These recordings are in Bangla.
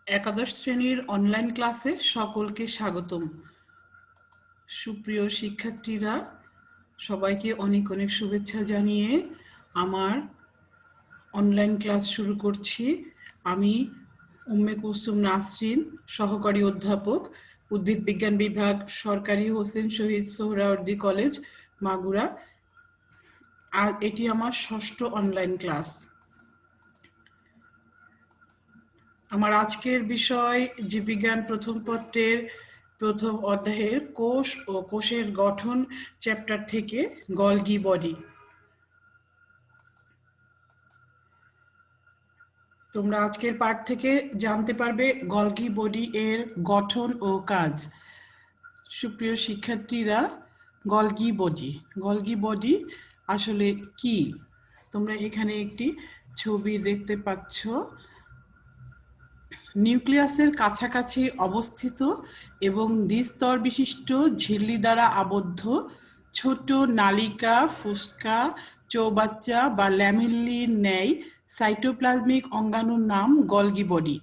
একাদশ শ্রেণীর অনলাইন ক্লাসে সকলকে স্বাগতম। সুপ্রিয় শিক্ষার্থীরা, সবাইকে অনেক অনেক শুভেচ্ছা জানিয়ে আমার অনলাইন ক্লাস শুরু করছি। আমি উম্মে কুলসুম নাসরিন, সহকারী অধ্যাপক, উদ্ভিদ বিজ্ঞান বিভাগ, সরকারি হোসেন শহীদ সোহরাওয়ার্দী কলেজ, মাগুরা। আর এটি আমার ষষ্ঠ অনলাইন ক্লাস। আমার আজকের বিষয় জীববিজ্ঞান প্রথম পত্রের প্রথম অধ্যায়ের কোষ ও কোষের গঠন চ্যাপ্টার থেকে গলগি বডি। তোমরা আজকের পাঠ থেকে জানতে পারবে গলগি বডি এর গঠন ও কাজ। সুপ্রিয় শিক্ষার্থীরা, গলগি বডি আসলে কি? তোমরা এখানে একটি ছবি দেখতে পাচ্ছ। নিউক্লিয়াসের কাছাকাছি অবস্থিত এবং দ্বিস্তর বিশিষ্ট ঝিল্লি দ্বারা আবদ্ধ ছোট নালিকা, ফুসকা, চৌবাচ্চা বা ল্যামেল্লির ন্যায় সাইটোপ্লাজমিক অঙ্গাণুর নাম গলগি বডি।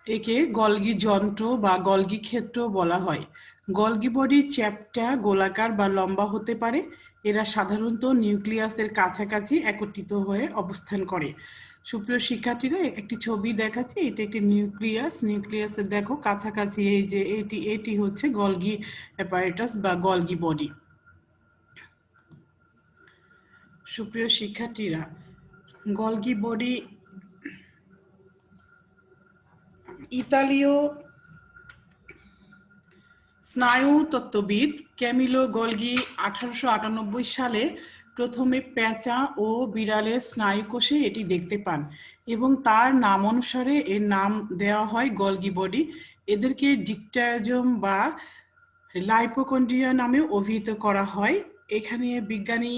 একে গলগি যন্ত্র বা গলগি ক্ষেত্র বলা হয়। গলগি বডির চ্যাপ্টা গোলাকার বা লম্বা হতে পারে। এরা সাধারণত নিউক্লিয়াসের কাছাকাছি একত্রিত হয়ে অবস্থান করে। সুপ্রিয় শিক্ষার্থীরা, একটি ছবি দেখাচ্ছি। এটা একটি নিউক্লিয়াসের দেখো কাছাকাছি এই যে এটি হচ্ছে গলগি অ্যাপারেটাস বা গলগি বডি। সুপ্রিয় শিক্ষার্থীরা, গলগি বডি ইতালীয় স্নায়ুতত্ত্ববিদ ক্যামিলো গলগি 1898 সালে প্রথমে পেঁচা ও বিড়ালের স্নায়ুকোষে এটি দেখতে পান এবং তার নাম অনুসারে এর নাম দেওয়া হয় গলগি বডি। এদেরকে ডিকটায়োজোম বা লাইপোকন্ড্রিয়া নামে অভিহিত করা হয়। এখানে বিজ্ঞানী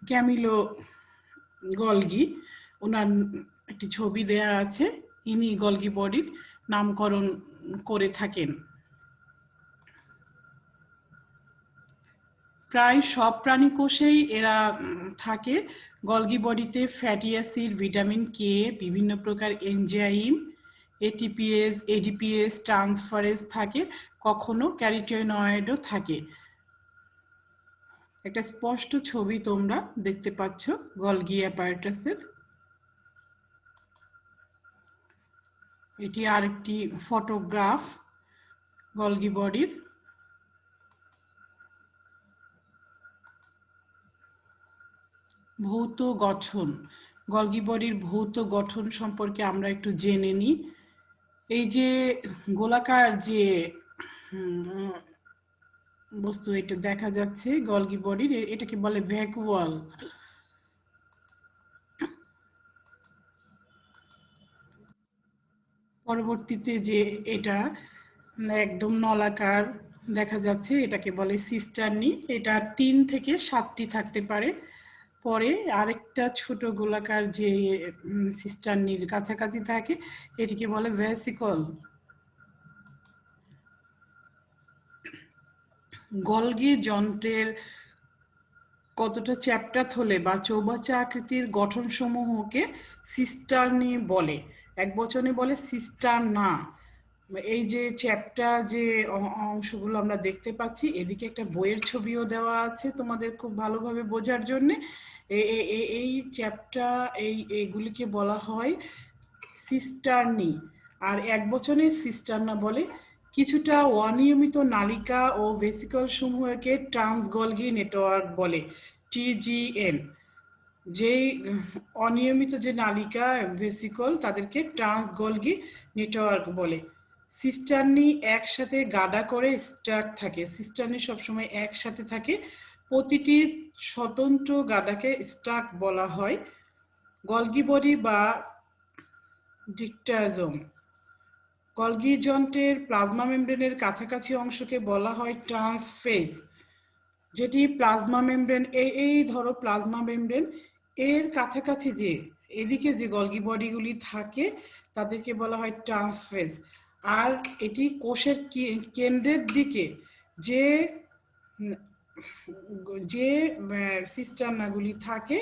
ক্যামিলো গলগি, ওনার একটি ছবি দেয়া আছে। ইনি গলগি বডির নামকরণ করে থাকেন। প্রায় সব প্রাণী কোষেই এরা থাকে। গলগি বডিতে ফ্যাটি অ্যাসিড, ভিটামিন কে, বিভিন্ন প্রকার এনজাইম, এটিপিএস, এডিপিএস, ট্রান্সফারেজ থাকে, কখনো ক্যারোটিনয়েডও থাকে। একটা স্পষ্ট ছবি তোমরা দেখতে পাচ্ছ গলগি অ্যাপারেটাসের। এটি আরেকটি ফটোগ্রাফ গলগি বডির। ভৌত গঠন, গলগি বডির ভৌত গঠন সম্পর্কে আমরা একটু জেনে নিই। এই যে গোলাকার যে বস্তু এটা দেখা যাচ্ছে গলগি বডির, এটাকে বলে ভ্যাকুয়াল। পরবর্তীতে যে এটা একদম নলাকার দেখা যাচ্ছে, এটাকে বলে সিস্টার্নি। এটা 3 থেকে 7টি থাকতে পারে। পরে আরেকটা ছোট গোলাকার যে সিস্টার্নির কাছাকাছি থাকে, এটিকে বলে ভেসিকল। গলগি যন্ত্রের কতটা চ্যাপ্টা থলে বা চৌবাচ্চা আকৃতির গঠনসমূহকে সিস্টার্নি বলে। এক বচনে বলে সিস্টার্না। এই যে চ্যাপ্টা যে অংশগুলো আমরা দেখতে পাচ্ছি, এদিকে একটা বইয়ের ছবিও দেওয়া আছে তোমাদের খুব ভালোভাবে বোঝার জন্যে। এই চ্যাপ্টা এইগুলিকে বলা হয় সিস্টার্নি। আর এক বচনের সিস্টার্না বলে। কিছুটা অনিয়মিত নালিকা ও ভেসিকল সমূহকে ট্রান্সগলগি নেটওয়ার্ক বলে, টিজিএন। যেই অনিয়মিত যে নালিকা ভেসিকল, তাদেরকে ট্রান্সগলগি নেটওয়ার্ক বলে। সিস্টার্নি একসাথে গাদা করে স্টাক থাকে। সিস্টার্নি সবসময় একসাথে থাকে। প্রতিটি স্বতন্ত্র গাদাকে স্টাক বলা হয়। গলগি বডি বা ডিকটায়োজোম। গলগি যন্ত্রের প্লাজমা মেমব্রেনের কাছাকাছি অংশকে বলা হয় ট্রান্সফেজ। যেটি প্লাজমা মেমব্রেন, এই ধরো প্লাজমা মেমব্রেন এর কাছাকাছি যে এদিকে যে গলগি বডিগুলি থাকে, তাদেরকে বলা হয় ট্রান্সফেজ। আর এটি কোষের কেন্দ্রের দিকে যে যে সিস্টার্নাগুলি থাকে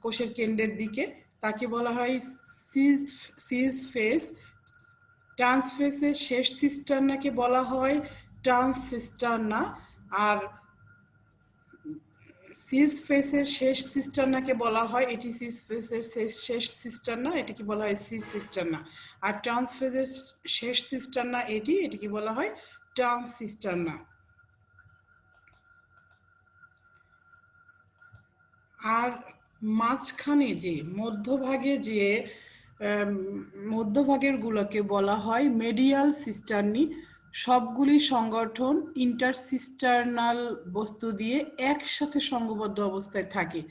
কোষের কেন্দ্রের দিকে, তাকে বলা হয় সিস ফেস। ট্রান্সফেসের শেষ সিস্টারনাকে বলা হয় ট্রান্সসিস্টারনা, আর সিস ফেসের শেষ সিস্টারনাকে বলা হয়, এটি সিস ফেসের শেষ সিস্টারনা, এটিকে বলা হয় সিস সিস্টারনা। আর ট্রান্সফেসের শেষ সিস্টারনা এটিকে বলা হয় ট্রান্সসিস্টারনা। আর মাঝখানে যে মধ্যভাগের গুলোকে বলা হয় মেডিয়াল সিস্টার্নি। সবগুলি সংগঠন ইন্টারসিস্টার্নাল বস্তু দিয়ে একসাথে সংঘবদ্ধ অবস্থায় থাকে।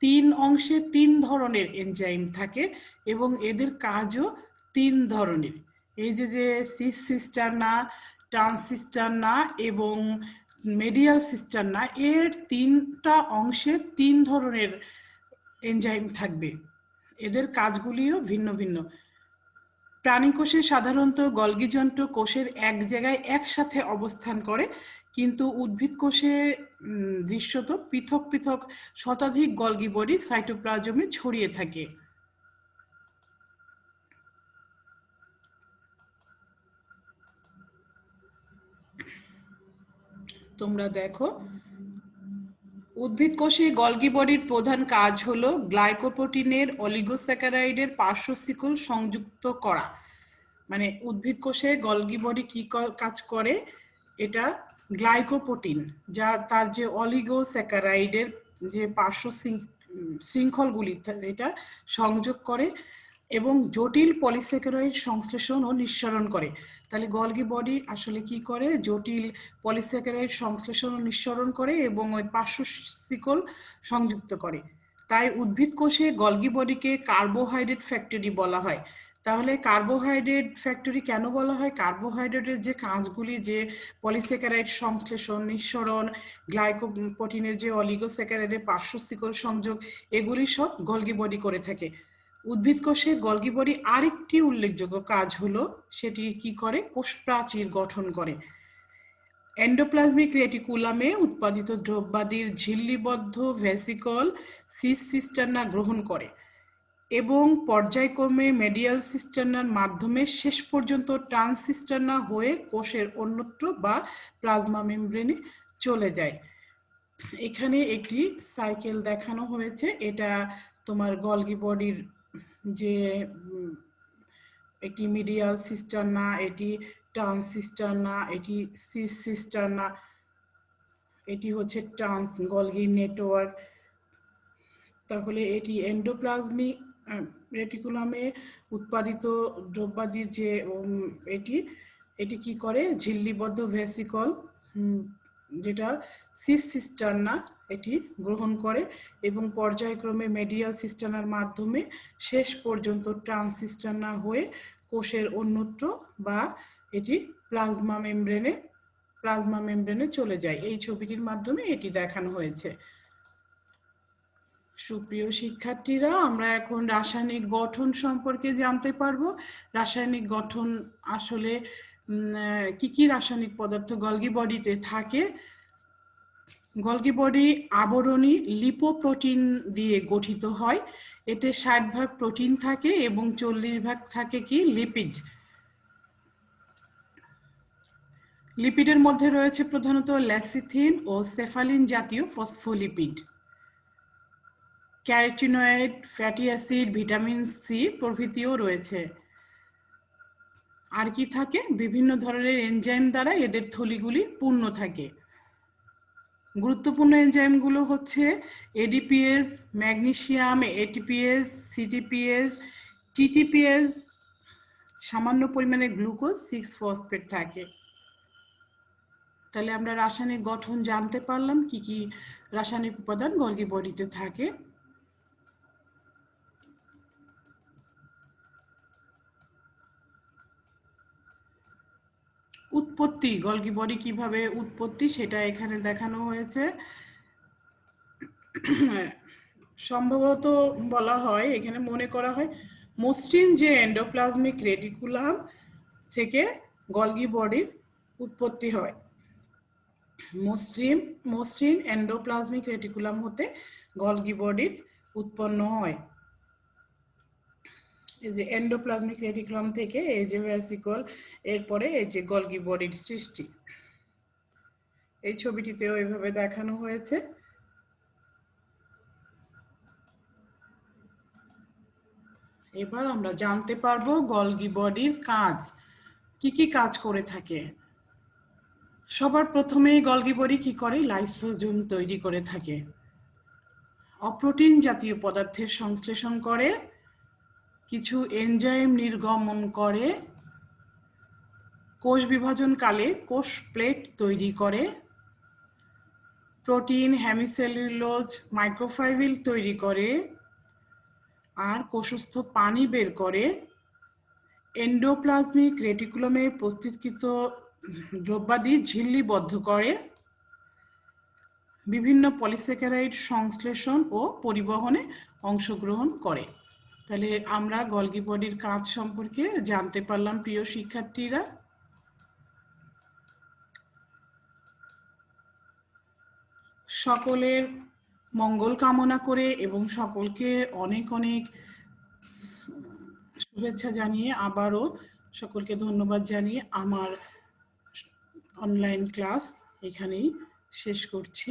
3 অংশে 3 ধরনের এনজাইম থাকে এবং এদের কাজও 3 ধরনের। এই যে সিস সিস্টারনা, ট্রান্সসিস্টারনা এবং মেডিয়াল সিস্টারনা, এর 3টা অংশে 3 ধরনের এনজাইম থাকবে। এদের কাজগুলিও ভিন্ন ভিন্ন। প্রাণী কোষে সাধারণত গলগি যন্ত্র কোষের এক জায়গায় একসাথে অবস্থান করে, কিন্তু উদ্ভিদ কোষে দৃশ্যত পৃথক পৃথক শতাধিক গলগি বডি সাইটোপ্লাজমে ছড়িয়ে থাকে। তোমরা দেখো, উদ্ভিদ কোষে গলগি বডির প্রধান কাজ হলো গ্লাইকোপ্রোটিনের অলিগোস্যাকারাইডের পার্শ্ব শিকল সংযুক্ত করা। মানে উদ্ভিদ কোষে গলগি বডি কি কাজ করে, এটা গ্লাইকোপ্রোটিন তার যে অলিগোস্যাকারাইডের যে পার্শ্ব শৃঙ্খলগুলি এটা সংযোগ করে এবং জটিল পলিস্যাকারাইড সংশ্লেষণ ও নিঃসরণ করে। তাহলে গলগি বডি আসলে কি করে, জটিল পলিস্যাকারাইড সংশ্লেষণ ও নিঃসরণ করে এবং ওই পার্শ্ব শিকল সংযুক্ত করে। তাই উদ্ভিদ কোষে গলগি বডিকে কার্বোহাইড্রেট ফ্যাক্টরি বলা হয়। তাহলে কার্বোহাইড্রেট ফ্যাক্টরি কেন বলা হয়? কার্বোহাইড্রেটের যে কাজগুলি, যে পলিস্যাকারাইড সংশ্লেষণ, নিঃসরণ, গ্লাইকোপ্রোটিনের যে অলিগোস্যাকারাইডের পার্শ্ব শিকল সংযোগ, এগুলি সব গলগি বডি করে থাকে। উদ্ভিদ কোষে গলগি বডি আরেকটি উল্লেখযোগ্য কাজ হলো, সেটি কি করে, কোষ প্রাচীর গঠন করে। এন্ডোপ্লাজমিক রেটিকুলামে উৎপাদিত দ্রব্যাদির ঝিল্লিবদ্ধ ভেসিকল সিস সিস্টার্না গ্রহণ করে এবং পর্যায়ক্রমে মেডিয়াল সিস্টার্নার মাধ্যমে শেষ পর্যন্ত ট্রান্সসিস্টার্না হয়ে কোষের অন্যত্র বা প্লাজমা মেমব্রেনে চলে যায়। এখানে একটি সাইকেল দেখানো হয়েছে, এটা তোমার গলগি বডির যে এটি মিডিয়াল সিস্টার্না, এটি ট্রান্সসিস্টার্না, এটি সিস সিস্টার্না, এটি হচ্ছে ট্রান্স গলগি নেটওয়ার্ক। তাহলে এটি এন্ডোপ্লাজমিক রেটিকুলামে উৎপাদিত দ্রব্যাদির যে এটি কি করে, ঝিল্লিবদ্ধ ভেসিকল যেটা সিস সিস্টার্না এটি গ্রহণ করে এবং পর্যায়ক্রমে মেডিয়াল সিস্টার্নার মাধ্যমে শেষ পর্যন্ত ট্রান্সসিস্টার্না হয়ে কোষের অন্যত্র বা এটি প্লাজমা মেমব্রেনে চলে যায়। এই ছবিটির মাধ্যমে এটি দেখানো হয়েছে। সুপ্রিয় শিক্ষার্থীরা, আমরা এখন রাসায়নিক গঠন সম্পর্কে জানতে পারবো। রাসায়নিক গঠন আসলে কি কি রাসায়নিক পদার্থ গলগি বডিতে থাকে। গলগি বডি আবরণী লিপোপ্রোটিন দিয়ে গঠিত হয়। এতে 60% প্রোটিন থাকে এবং 40% থাকে কি লিপিড। লিপিডের মধ্যে রয়েছে প্রধানত ল্যাসিথিন ও সেফালিন জাতীয় phospholipid. Carotenoid, fatty acid, vitamin C প্রভৃতিও রয়েছে। আর কি থাকে, বিভিন্ন ধরনের এনজাইম দ্বারা এদের থলিগুলি পূর্ণ থাকে। গুরুত্বপূর্ণ এনজাইমগুলো হচ্ছে এডিপিএস, ম্যাগনেসিয়াম, এটিপিএস, সিটিপিএস, টিটিপিএস, সামান্য পরিমাণে গ্লুকোজ 6-ফসফেট থাকে। তাহলে আমরা রাসায়নিক গঠন জানতে পারলাম, কি কি রাসায়নিক উপাদান গলগি বডিতে থাকে। উৎপত্তি, গলগি বডি কিভাবে উৎপত্তি সেটা এখানে দেখানো হয়েছে। সম্ভবত বলা হয়, এখানে মনে করা হয় মসৃণ যে এন্ডোপ্লাজমিক রেটিকুলাম থেকে গলগি বডির উৎপত্তি হয়। মসৃণ এন্ডোপ্লাজমিক রেটিকুলাম হতে গলগি বডির উৎপন্ন হয়। এই যে এন্ডোপ্লাজমিক রেটিকুলাম থেকে এই যে ভ্যাসিকল, এরপরে এই যে গলগি বডির সৃষ্টি। এই ছবিটিতেও এইভাবে দেখানো হয়েছে। এবার আমরা জানতে পারবো গলগি বডির কাজ, কি কি কাজ করে থাকে। সবার প্রথমেই গলগি বডি কি করে, লাইসোজোম তৈরি করে থাকে, অপ্রোটিন জাতীয় পদার্থের সংশ্লেষণ করে, কিছু এনজাইম নির্গমন করে, কোষ বিভাজনকালে কোষ প্লেট তৈরি করে, প্রোটিন, হেমিসেলুলোজ, মাইক্রোফাইবিল তৈরি করে, আর কোষস্থ পানি বের করে, এন্ডোপ্লাজমিক রেটিকুলামে প্রস্তুতকৃত দ্রব্যাদি ঝিল্লিবদ্ধ করে, বিভিন্ন পলিস্যাকারাইড সংশ্লেষণ ও পরিবহনে অংশগ্রহণ করে। তাহলে আমরা গলগি বডির কাজ সম্পর্কে জানতে পারলাম প্রিয় শিক্ষার্থীরা। সকলের মঙ্গল কামনা করে এবং সকলকে অনেক অনেক শুভেচ্ছা জানিয়ে আবারও সকলকে ধন্যবাদ জানিয়ে আমার অনলাইন ক্লাস এখানেই শেষ করছি।